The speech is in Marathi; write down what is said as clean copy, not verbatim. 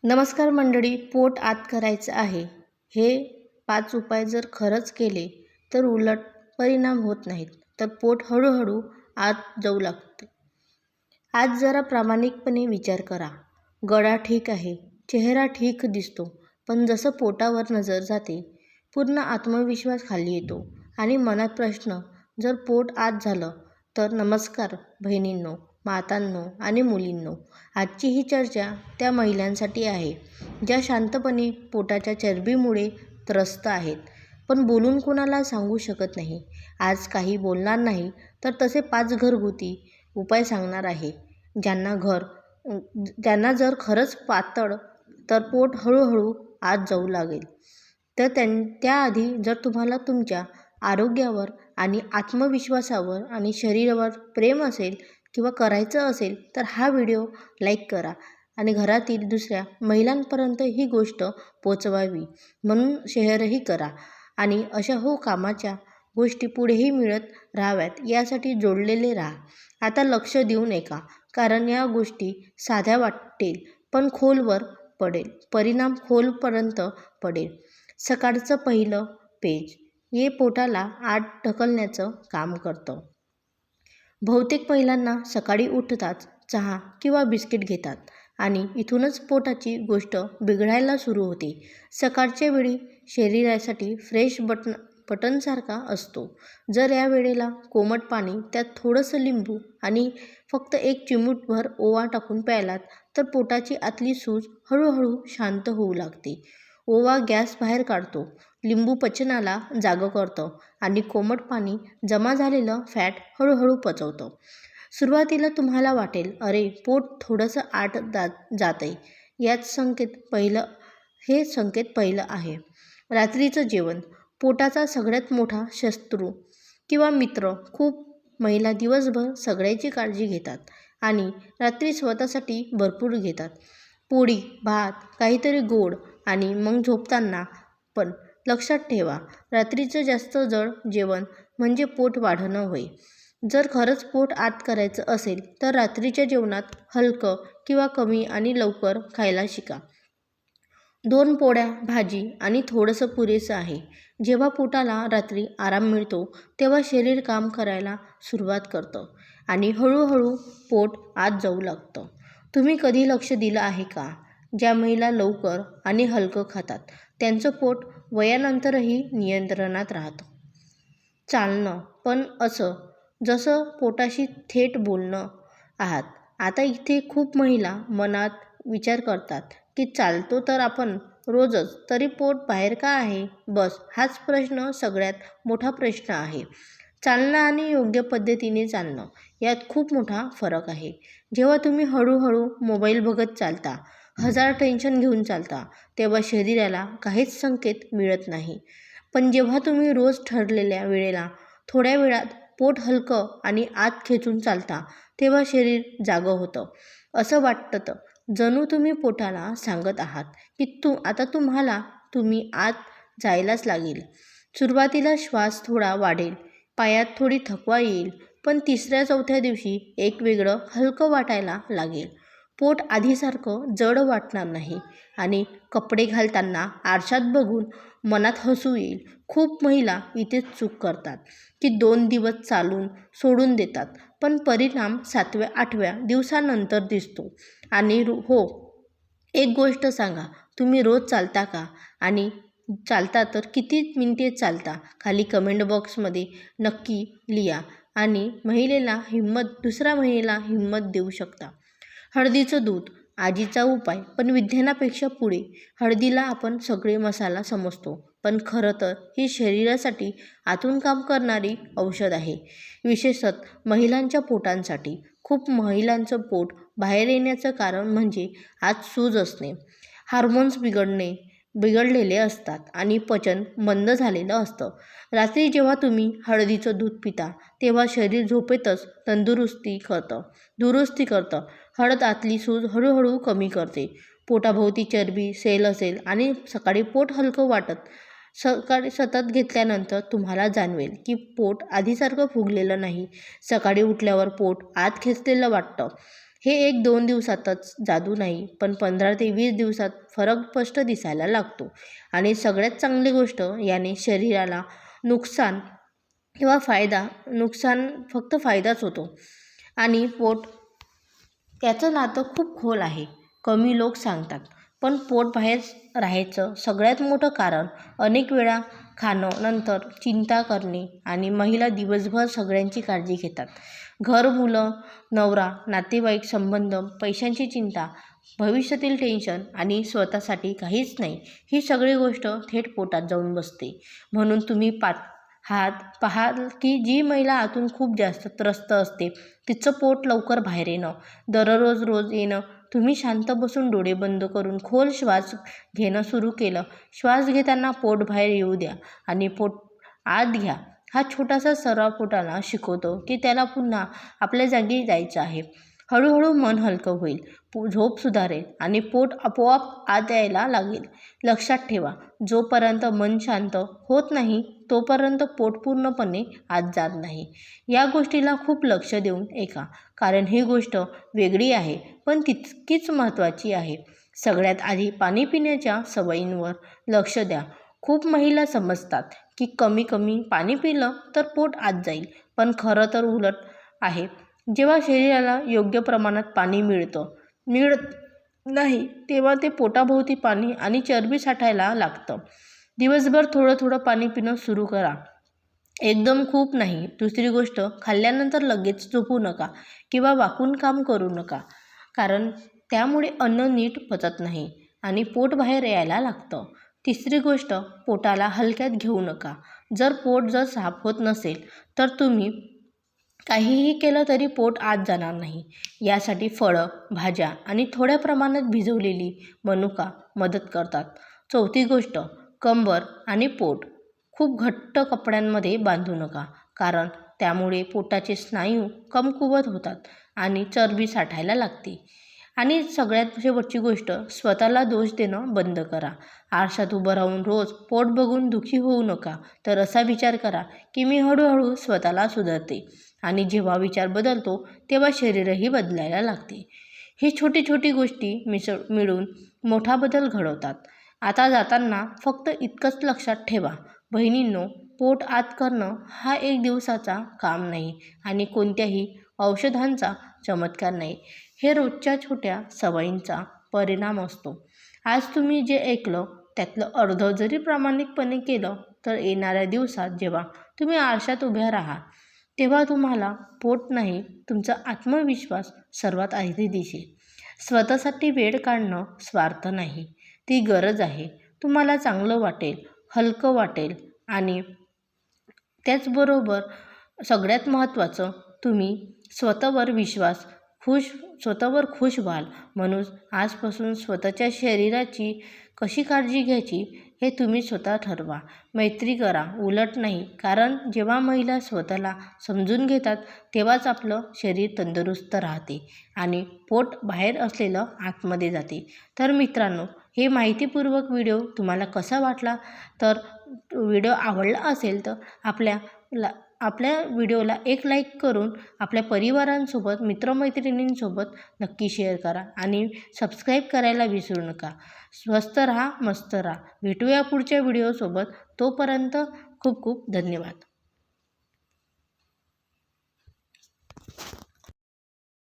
नमस्कार मंडळी. पोट आत करायचं आहे. हे 5 उपाय जर खरंच केले तर उलट परिणाम होत नाहीत, तर पोट हळूहळू आत जाऊ लागते. आज जरा प्रामाणिकपणे विचार करा. गळा ठीक आहे, चेहरा ठीक दिसतो, पण जसं पोटावर नजर जाते, पूर्ण आत्मविश्वास खाली येतो आणि मनात प्रश्न, जर पोट आत झालं तर? नमस्कार बहिणींनो, मातांनो आणि मुलींनो. आजची ही चर्चा त्या महिलांसाठी आहे ज्या शांतपणे पोटाच्या चरबीमुळे त्रस्त आहेत, पण बोलून कोणाला सांगू शकत नाही. आज काही बोलणार नाही, तर तसे 5 घरगुती उपाय सांगणार आहे, ज्यांना जर खरंच पातळ तर पोट हळूहळू आत जाऊ लागेल. तर त्याआधी जर तुम्हाला तुमच्या आरोग्यावर आणि आत्मविश्वासावर आणि शरीरावर प्रेम असेल किंवा करायचं असेल तर हा व्हिडिओ लाईक करा आणि घरातील दुसऱ्या महिलांपर्यंत ही गोष्ट पोचवावी म्हणून शेअरही करा आणि अशा कामाच्या गोष्टी पुढेही मिळत राहाव्यात यासाठी जोडलेले राहा. आता लक्ष देऊन ऐका, कारण या गोष्टी साध्या वाटेल पण खोलवर पडेल, परिणाम खोलपर्यंत पडेल. सकाळचं पहिलं पेज हे पोटाला आत ढकलण्याचं काम करतं. बहुतेक महिलांना सकाळी उठताच चहा किंवा बिस्किट घेतात आणि इथूनच पोटाची गोष्ट बिघडायला सुरू होते. सकाळच्या वेळी शरीरासाठी फ्रेश बटनसारखा असतो. जर या वेळेला कोमट पाणी, त्यात थोडंसं लिंबू आणि फक्त 1 चिमूटभर ओवा टाकून प्यायलात तर पोटाची आतली सूज हळूहळू शांत होऊ लागते. ओवा गॅस बाहेर काढतो, लिंबू पचनाला जागं करतं आणि कोमट पाणी जमा झालेलं फॅट हळूहळू पचवतं. सुरुवातीला तुम्हाला वाटेल, अरे पोट थोडंसं आत जातंय. हे संकेत पहिलं आहे. रात्रीचं जेवण पोटाचा सगळ्यात मोठा शत्रू किंवा मित्र. खूप महिला दिवसभर सगळ्याची काळजी घेतात आणि रात्री स्वतःसाठी भरपूर घेतात. पोळी, भात, काहीतरी गोड आणि मग झोपताना. पण लक्षात ठेवा, रात्रीचं जास्त जड जेवण म्हणजे पोट वाढणं होय. जर खरंच पोट आत करायचं असेल तर रात्रीच्या जेवणात हलकं किंवा कमी आणि लवकर खायला शिका. 2 पोळ्या, भाजी आणि थोडंसं पुरेसं आहे. जेव्हा पोटाला रात्री आराम मिळतो तेव्हा शरीर काम करायला सुरुवात करतं आणि हळूहळू पोट आत जाऊ लागतं. तुम्ही कधी लक्ष दिलं आहे का, ज्या महिला लवकर आणि हलकं खातात त्यांचं पोट वयानंतरही नियंत्रणात राहतं? चालणं, पण असं जसं पोटाशी थेट बोलणं आहात. आता इथे खूप महिला मनात विचार करतात की चालतो तर आपण रोजच, तरी पोट बाहेर का आहे? बस हाच प्रश्न सगळ्यात मोठा प्रश्न आहे. चालणं आणि योग्य पद्धतीने चालणं यात खूप मोठा फरक आहे. जेव्हा तुम्ही हळूहळू मोबाईल बघत चालता, 1000 टेन्शन घेऊन चालता, तेव्हा शरीराला काहीच संकेत मिळत नाही. पण जेव्हा तुम्ही रोज ठरलेल्या वेळेला थोड्या वेळात पोट हलकं आणि आत खेचून चालता तेव्हा शरीर जागं होतं. असं वाटतं जणू तुम्ही पोटाला सांगत आहात की आता तुम्ही आत जायलाच लागेल. सुरुवातीला श्वास थोडा वाढेल, पायात थोडी थकवा येईल, पण 3-4 दिवशी एक वेगळं हलकं वाटायला लागेल. पोट आधीसारखं जड वाटणार नाही आणि कपडे घालताना आरशात बघून मनात हसू येईल. खूप महिला इथेच चूक करतात की 2 दिवस चालून सोडून देतात, पण परिणाम 7व्या-8व्या दिवसानंतर दिसतो. आणि एक गोष्ट सांगा, तुम्ही रोज चालता का? आणि चालता तर किती मिनिटे चालता? खाली कमेंट बॉक्समध्ये नक्की लिहा आणि दुसऱ्या महिलेला हिंमत देऊ शकता. हळदीचं दूध, आजीचा उपाय पण विज्ञानापेक्षा पुढे. हळदीला आपण सगळे मसाला समजतो, पण खरं तर ही शरीरासाठी आतून काम करणारी औषध आहे, विशेषतः महिलांच्या पोटांसाठी. खूप महिलांचं पोट बाहेर येण्याचं कारण म्हणजे आत सूज असणे, हार्मोन्स बिघडलेले असतात आणि पचन मंद झालेलं असतं. रात्री जेव्हा तुम्ही हळदीचं दूध पिता तेव्हा शरीर झोपेतच दुरुस्ती करतं. हळद आतली सूज हळूहळू कमी करते. पोटाभोवती चरबी, सेल असेल आणि सकाळी पोट हलकं वाटत सकाळी सतत घेतल्यानंतर तुम्हाला जाणवेल की पोट आधीसारखं फुगलेलं नाही. सकाळी उठल्यावर पोट आत खेचलेलं वाटतं. हे 1-2 दिवसातच जादू नाही, पण 15 ते 20 दिवसात फरक स्पष्ट दिसायला लागतो. आणि सगळ्यात चांगली गोष्ट, याने शरीराला नुकसान किंवा नुकसान फक्त फायदाच होतो. आणि पोट याचं नातं खूप खोल आहे. कमी लोक सांगतात, पण पोट बाहेर राहायचं सगळ्यात मोठं कारण अनेक वेळा खाणं, नंतर चिंता करणे आणि महिला दिवसभर सगळ्यांची काळजी घेतात. घर, मुलं, नवरा, नातेवाईक, संबंध, पैशांची चिंता, भविष्यातील टेन्शन आणि स्वतःसाठी काहीच नाही. ही सगळी गोष्ट थेट पोटात जाऊन बसते. म्हणून तुम्ही पाहाल की जी महिला आतून खूप जास्त त्रस्त असते, तिचं पोट लवकर बाहेर येणं, रोज येणं. तुम्ही शांत बसून डोळे बंद करून खोल श्वास घेणं सुरू केलं. श्वास घेताना पोट बाहेर येऊ द्या आणि पोट आत घ्या. हा छोटासा सराव पोटाला शिकवतो की त्याला पुन्हा आपल्या जागी जायचं आहे. हळूहळू मन हलकं होईल, झोप सुधारेल आणि पोट आपोआप आत यायला लागेल. लक्षात ठेवा, जोपर्यंत मन शांत होत नाही तोपर्यंत पोट पूर्णपणे आत जात नाही. या गोष्टीला खूप लक्ष देऊन ऐका, कारण ही गोष्ट वेगळी आहे पण तितकीच महत्त्वाची आहे. सगळ्यात आधी पाणी पिण्याच्या सवयींवर लक्ष द्या. खूप महिला समजतात की कमी पाणी पिलं तर पोट आत जाईल, पण खरं तर उलट आहे. जेव्हा शरीराला योग्य प्रमाणात पाणी मिळत नाही तेव्हा ते पोटाभोवती पाणी आणि चरबी साठायला लागतं. दिवसभर थोडं पाणी पिणं सुरू करा, एकदम खूप नाही. दुसरी गोष्ट, खाल्ल्यानंतर लगेच झोपू नका किंवा वाकून काम करू नका, कारण त्यामुळे अन्न नीट पचत नाही आणि पोट बाहेर यायला लागतं. तिसरी गोष्ट, पोटाला हलक्यात घेऊ नका. जर पोट साफ होत नसेल तर तुम्ही काहीही केलं तरी पोट आत जाणार नाही. यासाठी फळं, भाज्या आणि थोड्या प्रमाणात भिजवलेली मनुका मदत करतात. चौथी गोष्ट, कंबर आणि पोट खूप घट्ट कपड्यांमध्ये बांधू नका, कारण त्यामुळे पोटाचे स्नायू कमकुवत होतात आणि चरबी साठायला लागते. आणि सगळ्यात शेवटची गोष्ट, स्वतःला दोष देणं बंद करा. आरशात उभं राहून रोज पोट बघून दुःखी होऊ नका, तर असा विचार करा की मी हळूहळू स्वतःला सुधारते. आणि जेव्हा विचार बदलतो तेव्हा शरीरही बदलायला लागते. ही छोटी गोष्टी मिळून मोठा बदल घडवतात. आता जाताना फक्त इतकंच लक्षात ठेवा, बहिणींनो, पोट आत करणं हा 1 दिवसाचा काम नाही आणि कोणत्याही औषधांचा चमत्कार नाही. हे रोजच्या छोट्या सवयींचा परिणाम असतो. आज तुम्ही जे ऐकलं त्यातलं अर्धं जरी प्रामाणिकपणे केलं तर येणाऱ्या दिवसात जेव्हा तुम्ही आरशात उभ्या राहाल तेव्हा तुम्हाला पोट नाही, तुमचा आत्मविश्वास सर्वात आधी दिसेल. स्वतःसाठी वेळ काढणं स्वार्थ नाही, ती गरज आहे. तुम्हाला चांगलं वाटेल, हलकं वाटेल आणि त्याचबरोबर सगळ्यात महत्त्वाचं, तुम्ही स्वतःवर खुश व्हाल. म्हणून आजपासून स्वतःच्या शरीराची कशी काळजी घ्यायची हे तुम्ही स्वतः ठरवा. मैत्री करा, उलट नाही. कारण जेव्हा महिला स्वतःला समजून घेतात तेव्हाच आपलं शरीर तंदुरुस्त राहते आणि पोट बाहेर असलेलं आतमध्ये जाते. तर मित्रांनो, हे माहितीपूर्वक व्हिडिओ तुम्हाला कसा वाटला? तर व्हिडिओ आवडला असेल तर आपल्या व्हिडिओला एक लाईक करून आपल्या परिवारांसोबत, मित्रमैत्रिणींसोबत नक्की शेअर करा आणि सबस्क्राईब करायला विसरू नका. स्वस्थ राहा, मस्त राहा. भेटूया पुढच्या व्हिडिओसोबत. तोपर्यंत खूप खूप धन्यवाद.